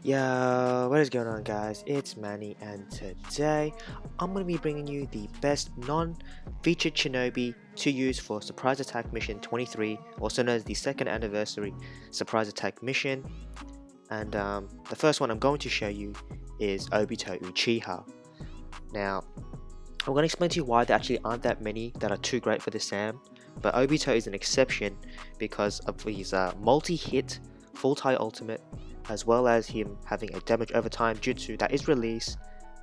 Yo, what is going on, guys? It's Mannie, and today I'm going to be bringing you the best non-featured Shinobi to use for Surprise Attack Mission 23, also known as the second anniversary Surprise Attack Mission. And the first one I'm going to show you is Obito Uchiha. Now, I'm going to explain to you why there actually aren't that many that are too great for the SAM, but Obito is an exception because of his multi-hit full-tie ultimate, as well as him having a damage over time jutsu that is released,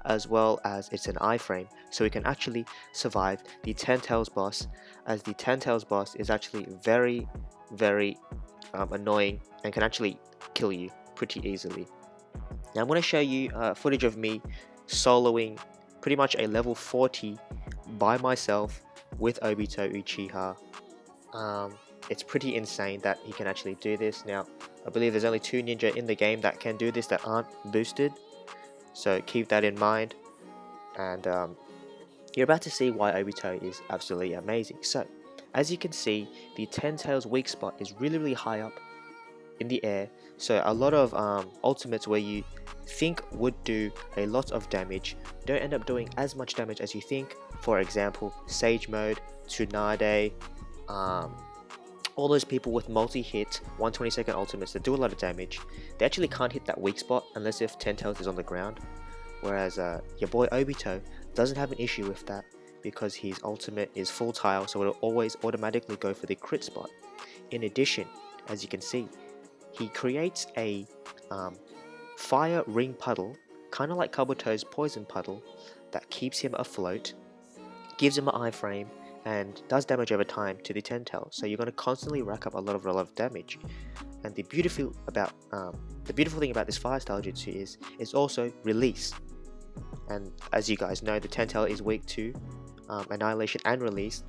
as well as it's an iframe, so he can actually survive the 10 tails boss, as the 10 tails boss is actually very annoying and can actually kill you pretty easily. Now I'm going to show you footage of me soloing pretty much a level 40 by myself with Obito Uchiha. It's pretty insane that he can actually do this. Now, I believe there's only 2 ninja in the game that can do this that aren't boosted, so keep that in mind. And you're about to see why Obito is absolutely amazing. So, as you can see, the 10 tails weak spot is really high up in the air, so a lot of ultimates where you think would do a lot of damage don't end up doing as much damage as you think. For example, Sage Mode, Tsunade, all those people with multi-hit 120-second ultimates that do a lot of damage, they actually can't hit that weak spot unless if 10 tails is on the ground. Whereas your boy Obito doesn't have an issue with that because his ultimate is full tile, so it'll always automatically go for the crit spot. In addition, as you can see, he creates a fire ring puddle, kind of like Kabuto's poison puddle, that keeps him afloat, gives him an iframe, and does damage over time to the 10 tails. So you're going to constantly rack up a lot of damage. And the beautiful thing about this fire style jutsu is it's also release. And as you guys know, the 10 tail is weak to annihilation and release,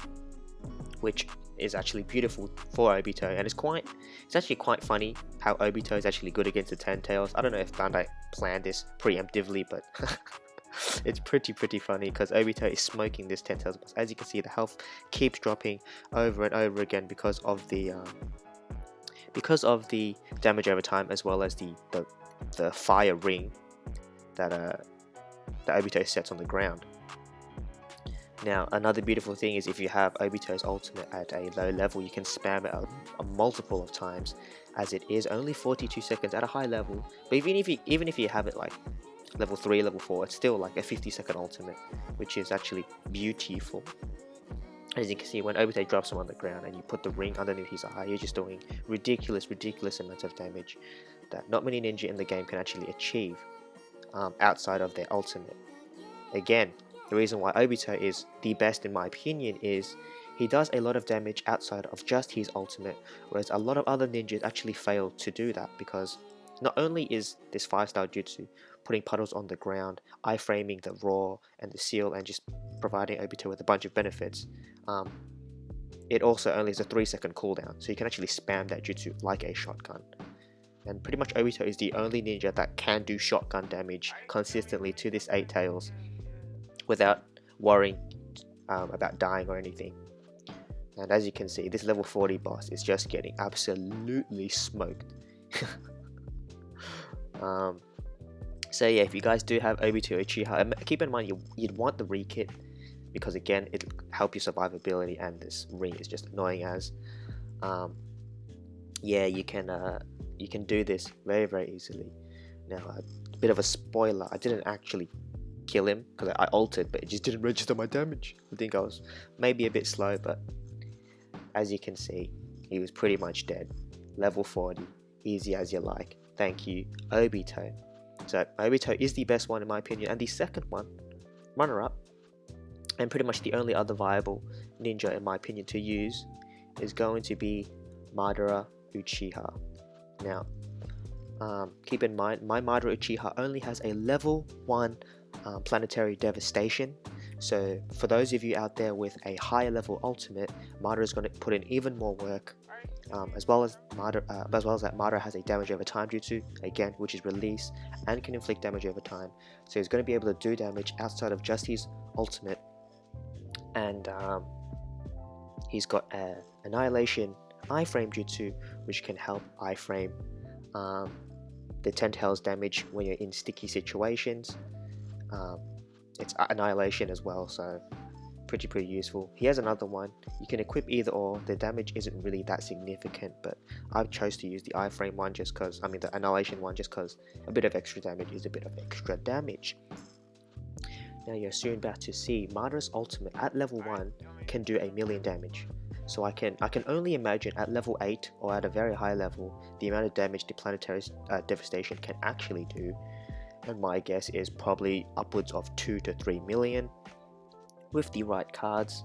which is actually beautiful for Obito, and it's actually quite funny how Obito is actually good against the 10 tails. I don't know if Bandai planned this preemptively, but it's pretty funny because Obito is smoking this 10 tails boss. As you can see, the health keeps dropping over and over again because of the damage over time, as well as the fire ring that Obito sets on the ground. Now, another beautiful thing is if you have Obito's ultimate at a low level, you can spam it a multiple of times, as it is only 42 seconds at a high level. But even if you have it like level 3, level 4, it's still like a 50-second ultimate, which is actually beautiful. As you can see, when Obito drops him on the ground and you put the ring underneath his eye, you're just doing ridiculous amounts of damage that not many ninja in the game can actually achieve outside of their ultimate. Again, the reason why Obito is the best in my opinion is he does a lot of damage outside of just his ultimate, whereas a lot of other ninjas actually fail to do that, because not only is this 5-star jutsu putting puddles on the ground, iframing the raw and the seal, and just providing Obito with a bunch of benefits, it also only has a 3-second cooldown, so you can actually spam that jutsu like a shotgun. And pretty much Obito is the only ninja that can do shotgun damage consistently to this 8 tails without worrying about dying or anything. And as you can see, this level 40 boss is just getting absolutely smoked. So yeah, if you guys do have Obito Uchiha, keep in mind you'd want the re-kit, because again, it'll help your survivability, and this ring is just annoying as. Yeah, you can do this very easily. Now, a bit of a spoiler, I didn't actually kill him because I altered, but it just didn't register my damage. I think I was maybe a bit slow, but as you can see, he was pretty much dead. Level 40, easy as you like. Thank you, Obito. So Obito is the best one in my opinion, and the second one, runner-up, and pretty much the only other viable ninja in my opinion to use, is going to be Madara Uchiha. Now, keep in mind, my Madara Uchiha only has a level 1 planetary devastation, so for those of you out there with a higher level ultimate, Madara is going to put in even more work, as well as that Madara has a damage over time jutsu, again, which is release and can inflict damage over time, so he's going to be able to do damage outside of just his ultimate. And he's got Annihilation iframe jutsu, which can help iframe the 10 tails damage when you're in sticky situations. It's annihilation as well, so pretty useful. He has another one. You can equip either or. The damage isn't really that significant, but I've chose to use the iframe one just because, I mean the annihilation one, just because a bit of extra damage is a bit of extra damage. Now you're soon about to see Madara's ultimate at level 1 can do 1,000,000 damage. So I can only imagine at level 8 or at a very high level the amount of damage the planetary devastation can actually do, and my guess is probably upwards of 2 to 3 million with the right cards.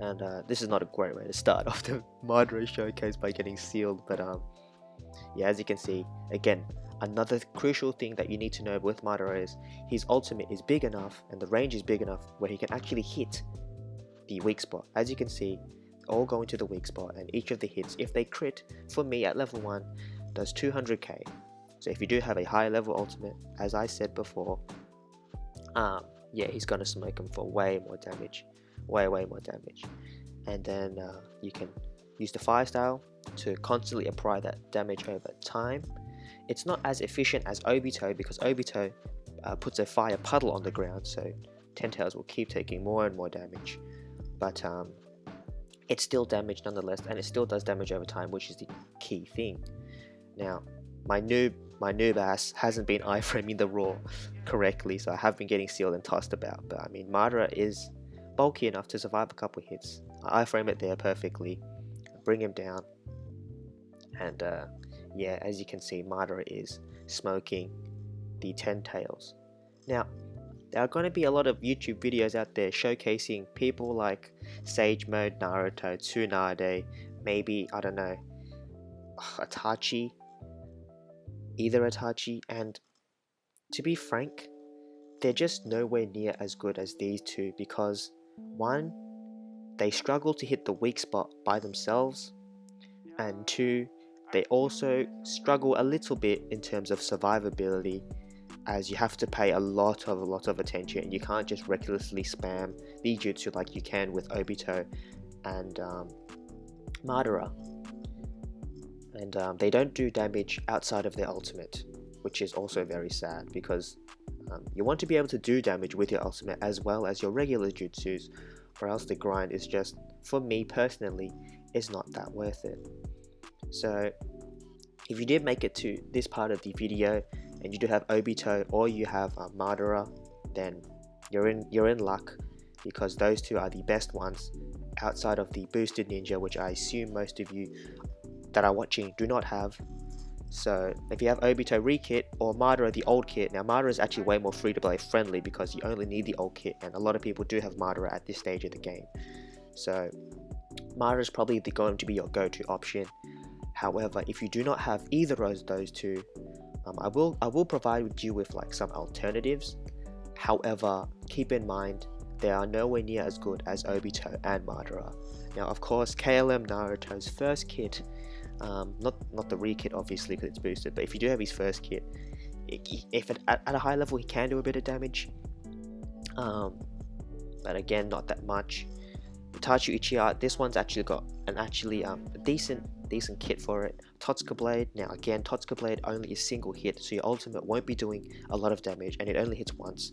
And this is not a great way to start off the Madara showcase by getting sealed, but yeah, as you can see, again, another crucial thing that you need to know with Madara is his ultimate is big enough and the range is big enough where he can actually hit the weak spot. As you can see, all go into the weak spot, and each of the hits, if they crit, for me at level 1, does 200k. So if you do have a high level ultimate, as I said before, yeah, he's gonna smoke him for way more damage, way more damage. And then you can use the fire style to constantly apply that damage over time. It's not as efficient as Obito, because Obito puts a fire puddle on the ground, so 10 tails will keep taking more and more damage, but it's still damage nonetheless, and it still does damage over time, which is the key thing. Now, my noob ass hasn't been iframing the raw correctly, so I have been getting sealed and tossed about, but I mean, Madara is bulky enough to survive a couple hits. I iframe it there perfectly, bring him down, and yeah, as you can see, Madara is smoking the 10 tails. Now, there are going to be a lot of YouTube videos out there showcasing people like Sage Mode, Naruto, Tsunade, maybe, I don't know, Itachi, either Itachi, and to be frank, they're just nowhere near as good as these two, because one, they struggle to hit the weak spot by themselves, and two, they also struggle a little bit in terms of survivability, as you have to pay a lot of attention, and you can't just recklessly spam the jutsu like you can with Obito and Madara. And they don't do damage outside of their ultimate, which is also very sad, because you want to be able to do damage with your ultimate as well as your regular jutsus, or else the grind is just, for me personally, is not that worth it. So if you did make it to this part of the video and you do have Obito or you have Madara, then you're in luck, because those two are the best ones outside of the boosted ninja, which I assume most of you that are watching do not have. So if you have Obito rekit or Madara the old kit, now Madara is actually way more free to play friendly because you only need the old kit, and a lot of people do have Madara at this stage of the game, so Madara is probably going to be your go-to option. However, if you do not have either of those two, I will provide you with like some alternatives. However, keep in mind they are nowhere near as good as Obito and Madara. Now, of course, KLM Naruto's first kit, not the re-kit obviously because it's boosted, but if you do have his first kit, if at a high level he can do a bit of damage, but again, not that much. Itachi Uchiha, this one's actually got a decent kit for it. Totsuka Blade, now again, Totsuka Blade only a single hit, so your ultimate won't be doing a lot of damage, and it only hits once.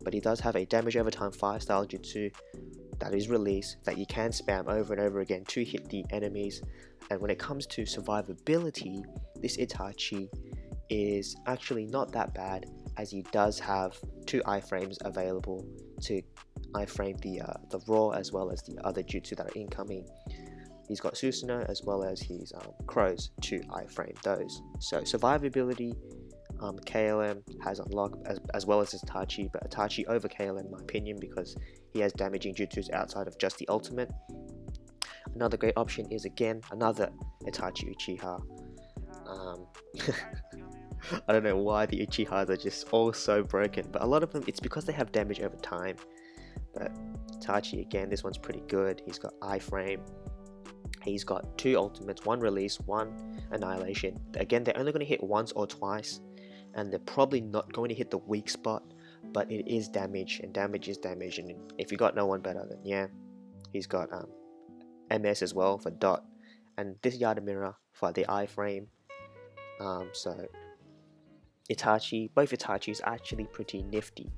But he does have a damage over time fire style jutsu that is released that you can spam over and over again to hit the enemies. And when it comes to survivability, this Itachi is actually not that bad, as he does have 2 iframes available to iframe the raw as well as the other jutsu that are incoming. He's got Susanoo as well as his crows to iframe those. So survivability, KLM has unlocked as well as Itachi, but Itachi over KLM in my opinion, because he has damaging jutsus outside of just the ultimate. Another great option is again another Itachi Uchiha. I don't know why the Uchihas are just all so broken, but a lot of them, it's because they have damage over time. But Itachi, again, this one's pretty good. He's got iframe, he's got 2 ultimates, 1 release, 1 annihilation. Again, they're only going to hit once or twice, and they're probably not going to hit the weak spot, but it is damage, and damage is damage. And if you got no one better, then yeah, he's got MS as well for dot, and this Yada Mirror for the iframe. So Itachi. Both Itachi's actually pretty nifty.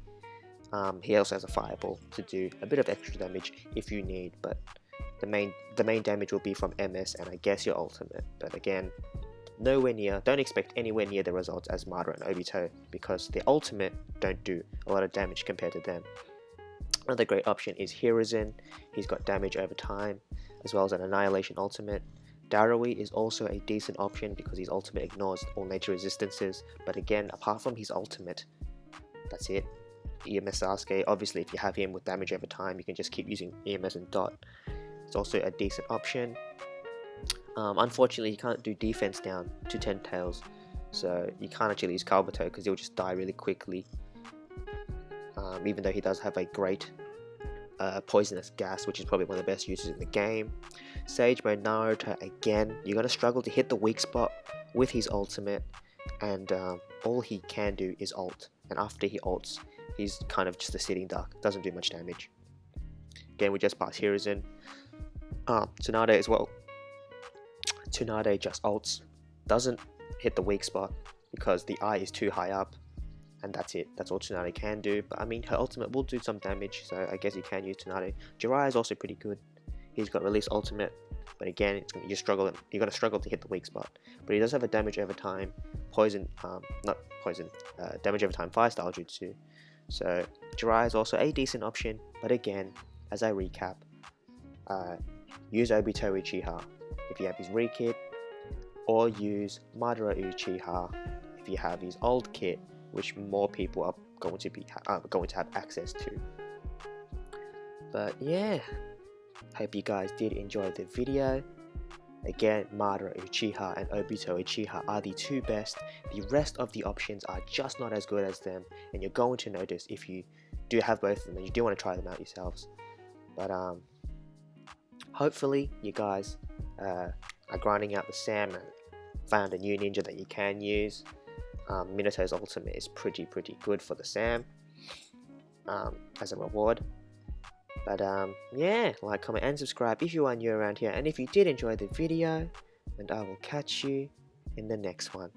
He also has a fireball to do a bit of extra damage if you need, but the main damage will be from MS and I guess your ultimate. But again, nowhere near. Don't expect anywhere near the results as Madara and Obito because the ultimate don't do a lot of damage compared to them. Another great option is Hiruzen. He's got damage over time, as well as an Annihilation ultimate. Darui is also a decent option because his ultimate ignores all nature resistances, but again, apart from his ultimate, that's it. EMS Sasuke, obviously if you have him with damage over time, you can just keep using EMS and Dot. It's also a decent option. Unfortunately, you can't do defense down to 10 tails, so you can't actually use Kabuto because he'll just die really quickly. Even though he does have a great poisonous gas, which is probably one of the best uses in the game. Sage Mode Naruto, again, you're going to struggle to hit the weak spot with his ultimate, and all he can do is ult, and after he ults, he's kind of just a sitting duck, doesn't do much damage. Again, we just passed Hiruzen. Tsunade as well. Tsunade just ults, doesn't hit the weak spot because the eye is too high up, and that's it. That's all Tsunade can do, but I mean her ultimate will do some damage, so I guess you can use Tsunade. Jiraiya is also pretty good. He's got release ultimate, but again, you're gonna struggle to hit the weak spot. But he does have a damage over time, damage over time 5-star jutsu. So Jiraiya is also a decent option, but again, as I recap, use Obito Uchiha if you have his re-kit, or use Madara Uchiha if you have his old kit, which more people are going to have access to. But yeah, hope you guys did enjoy the video. Again, Madara Uchiha and Obito Uchiha are the two best. The rest of the options are just not as good as them, and you're going to notice if you do have both of them and you do want to try them out yourselves. But hopefully you guys are grinding out the Sam and found a new ninja that you can use. Minato's ultimate is pretty good for the Sam as a reward. But yeah, like, comment and subscribe if you are new around here, and if you did enjoy the video, and I will catch you in the next one.